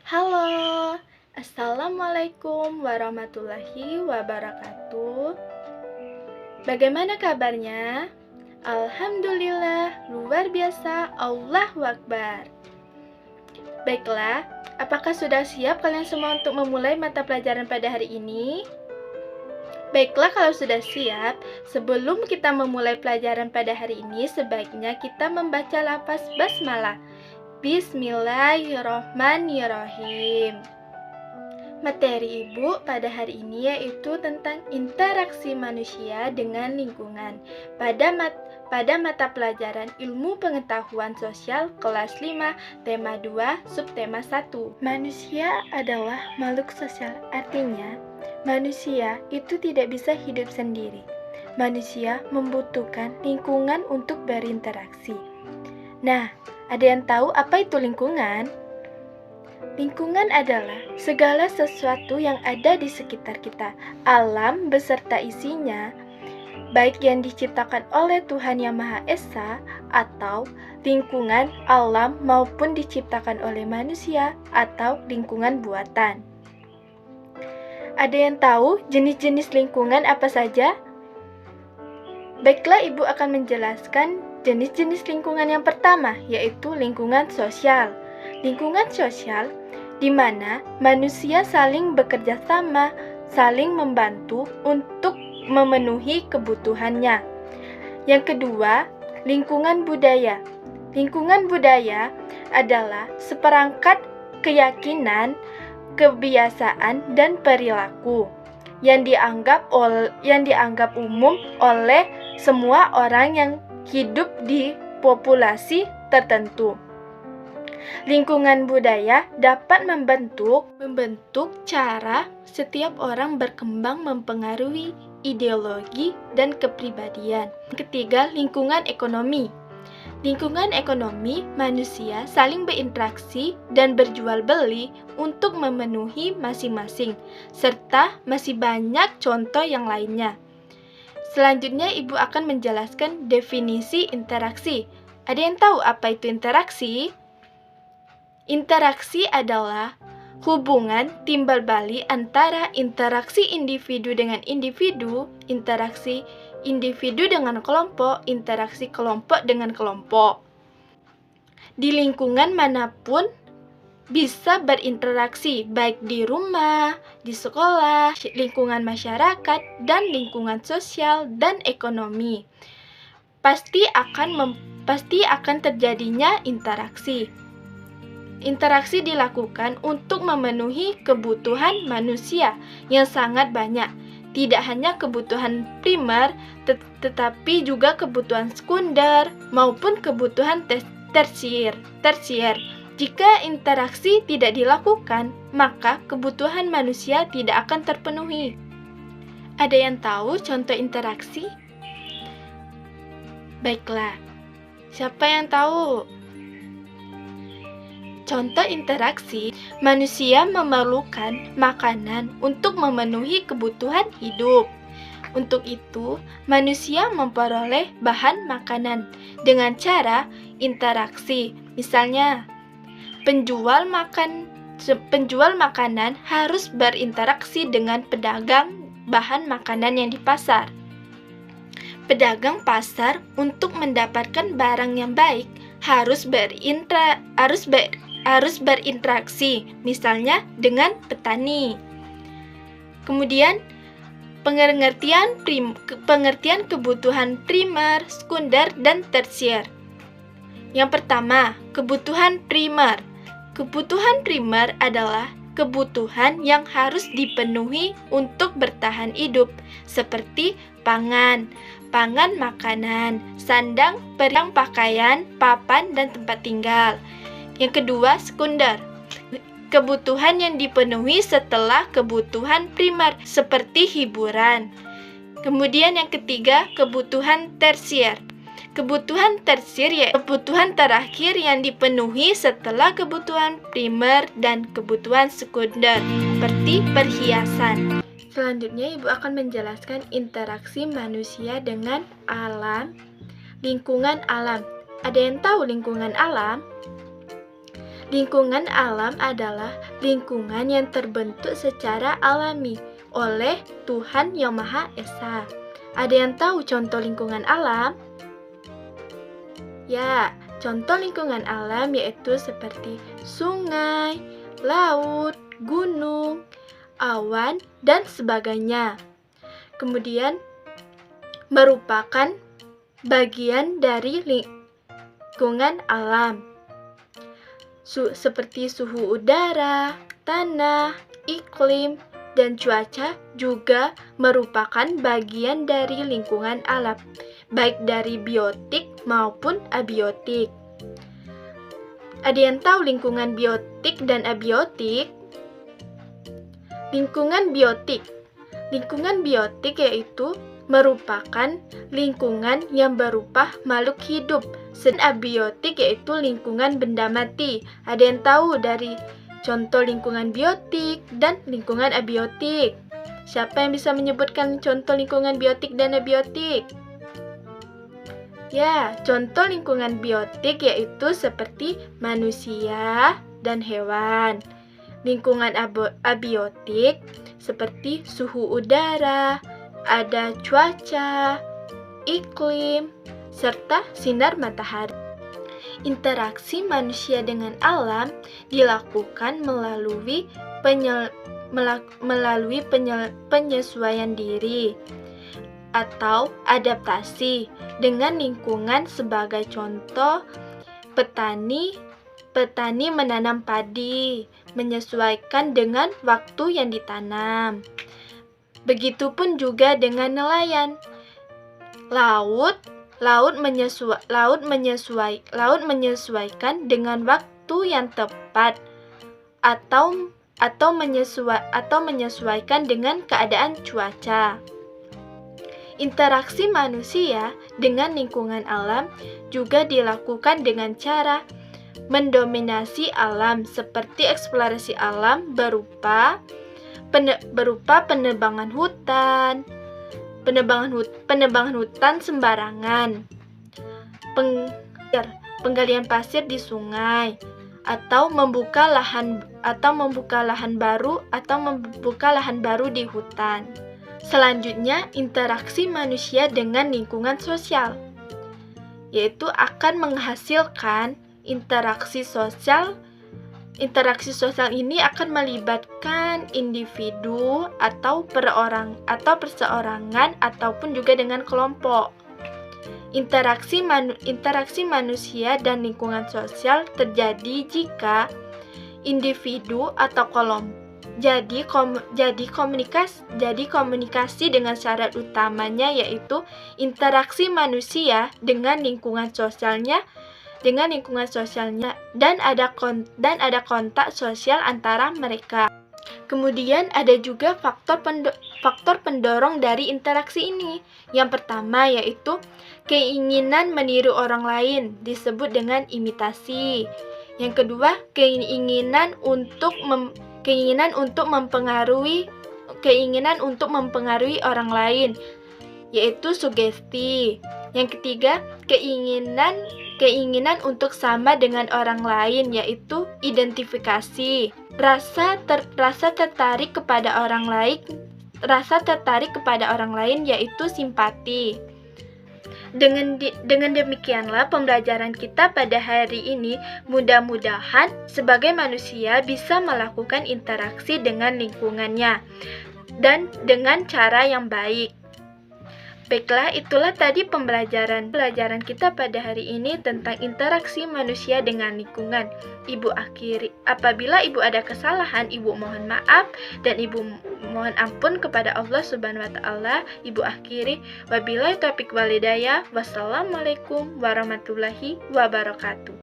Halo, Assalamualaikum warahmatullahi wabarakatuh. Bagaimana kabarnya? Alhamdulillah, luar biasa, Allahu Akbar. Baiklah, apakah sudah siap kalian semua untuk memulai mata pelajaran pada hari ini? Baiklah, kalau sudah siap, sebelum kita memulai pelajaran pada hari ini, sebaiknya kita membaca lafaz basmalah. Bismillahirrohmanirrohim. Materi Ibu pada hari ini yaitu tentang interaksi manusia dengan lingkungan pada mata pelajaran Ilmu Pengetahuan Sosial kelas 5, tema 2, subtema 1. Manusia adalah makhluk sosial, artinya manusia itu tidak bisa hidup sendiri. Manusia membutuhkan lingkungan untuk berinteraksi. Nah, ada yang tahu apa itu lingkungan? Lingkungan adalah segala sesuatu yang ada di sekitar kita, alam beserta isinya, baik yang diciptakan oleh Tuhan Yang Maha Esa atau lingkungan alam maupun diciptakan oleh manusia atau lingkungan buatan. Ada yang tahu jenis-jenis lingkungan apa saja? Baiklah, Ibu akan menjelaskan jenis-jenis lingkungan yang pertama, yaitu lingkungan sosial. Lingkungan sosial di mana manusia saling bekerja sama, saling membantu untuk memenuhi kebutuhannya. Yang kedua, lingkungan budaya. Lingkungan budaya adalah seperangkat keyakinan, kebiasaan, dan perilaku yang dianggap umum oleh semua orang yang hidup di populasi tertentu. Lingkungan budaya dapat membentuk cara setiap orang berkembang, mempengaruhi ideologi dan kepribadian. Ketiga, lingkungan ekonomi. Lingkungan ekonomi, manusia saling berinteraksi dan berjual beli untuk memenuhi masing-masing, serta masih banyak contoh yang lainnya. Selanjutnya, Ibu akan menjelaskan definisi interaksi. Ada yang tahu apa itu interaksi? Interaksi adalah hubungan timbal balik antara interaksi individu dengan individu, interaksi individu dengan kelompok, interaksi kelompok dengan kelompok. Di lingkungan manapun bisa berinteraksi, baik di rumah, di sekolah, lingkungan masyarakat, dan lingkungan sosial dan ekonomi. Pasti akan terjadinya interaksi. Interaksi dilakukan untuk memenuhi kebutuhan manusia yang sangat banyak. Tidak hanya kebutuhan primer, tetapi juga kebutuhan sekunder maupun kebutuhan tersier. Jika interaksi tidak dilakukan, maka kebutuhan manusia tidak akan terpenuhi. Ada yang tahu contoh interaksi? Baiklah, siapa yang tahu? Contoh interaksi, manusia memerlukan makanan untuk memenuhi kebutuhan hidup. Untuk itu, manusia memperoleh bahan makanan dengan cara interaksi. Misalnya, penjual makanan harus berinteraksi dengan pedagang bahan makanan yang di pasar. Pedagang pasar untuk mendapatkan barang yang baik harus berinteraksi, misalnya dengan petani. Kemudian, pengertian kebutuhan primer, sekunder, dan tersier. Yang pertama, kebutuhan primer. Kebutuhan primer adalah kebutuhan yang harus dipenuhi untuk bertahan hidup, seperti pangan makanan, sandang, periang pakaian, papan, dan tempat tinggal. Yang kedua, sekunder. Kebutuhan yang dipenuhi setelah kebutuhan primer, seperti hiburan. Kemudian yang ketiga, kebutuhan tersier. Kebutuhan tersier yaitu kebutuhan terakhir yang dipenuhi setelah kebutuhan primer dan kebutuhan sekunder, seperti perhiasan. Selanjutnya, Ibu akan menjelaskan interaksi manusia dengan alam, lingkungan alam. Ada yang tahu lingkungan alam? Lingkungan alam adalah lingkungan yang terbentuk secara alami oleh Tuhan Yang Maha Esa. Ada yang tahu contoh lingkungan alam? Ya, contoh lingkungan alam yaitu seperti sungai, laut, gunung, awan, dan sebagainya. Kemudian merupakan bagian dari lingkungan alam. Seperti suhu udara, tanah, iklim, dan cuaca juga merupakan bagian dari lingkungan alam, baik dari biotik maupun abiotik. Ada yang tahu lingkungan biotik dan abiotik? Lingkungan biotik yaitu merupakan lingkungan yang berupa makhluk hidup. Sedangkan abiotik yaitu lingkungan benda mati. Ada yang tahu dari contoh lingkungan biotik dan lingkungan abiotik? Siapa yang bisa menyebutkan contoh lingkungan biotik dan abiotik? Ya, contoh lingkungan biotik yaitu seperti manusia dan hewan. Lingkungan abiotik seperti suhu udara, ada cuaca, iklim, serta sinar matahari. Interaksi manusia dengan alam dilakukan melalui penyesuaian diri atau adaptasi dengan lingkungan. Sebagai contoh, petani menanam padi, menyesuaikan dengan waktu yang ditanam. Begitupun juga dengan nelayan. Laut menyesuaikan dengan waktu yang tepat atau menyesuaikan dengan keadaan cuaca. Interaksi manusia dengan lingkungan alam juga dilakukan dengan cara mendominasi alam, seperti eksplorasi alam berupa penebangan hutan sembarangan, penggalian pasir di sungai, atau membuka lahan baru di hutan. Selanjutnya, interaksi manusia dengan lingkungan sosial, yaitu akan menghasilkan interaksi sosial. Interaksi sosial ini akan melibatkan individu atau perseorangan ataupun juga dengan kelompok. Interaksi manusia dan lingkungan sosial terjadi jika individu atau kelompok jadi komunikasi dengan syarat utamanya yaitu interaksi manusia dengan lingkungan sosialnya dan ada kontak sosial antara mereka. Kemudian ada juga faktor pendorong dari interaksi ini. Yang pertama yaitu keinginan meniru orang lain, disebut dengan imitasi. Yang kedua, keinginan untuk mempengaruhi orang lain, yaitu sugesti. Yang ketiga, keinginan untuk sama dengan orang lain, yaitu identifikasi. Rasa tertarik kepada orang lain yaitu simpati. Dengan demikianlah pembelajaran kita pada hari ini. Mudah-mudahan sebagai manusia bisa melakukan interaksi dengan lingkungannya dan dengan cara yang baik. Baiklah, itulah tadi pembelajaran kita pada hari ini tentang interaksi manusia dengan lingkungan. Ibu akhiri, apabila Ibu ada kesalahan, Ibu mohon maaf dan Ibu mohon ampun kepada Allah Subhanahu wa taala. Ibu akhiri, wabillahi taufiq wal hidayah. Wassalamualaikum warahmatullahi wabarakatuh.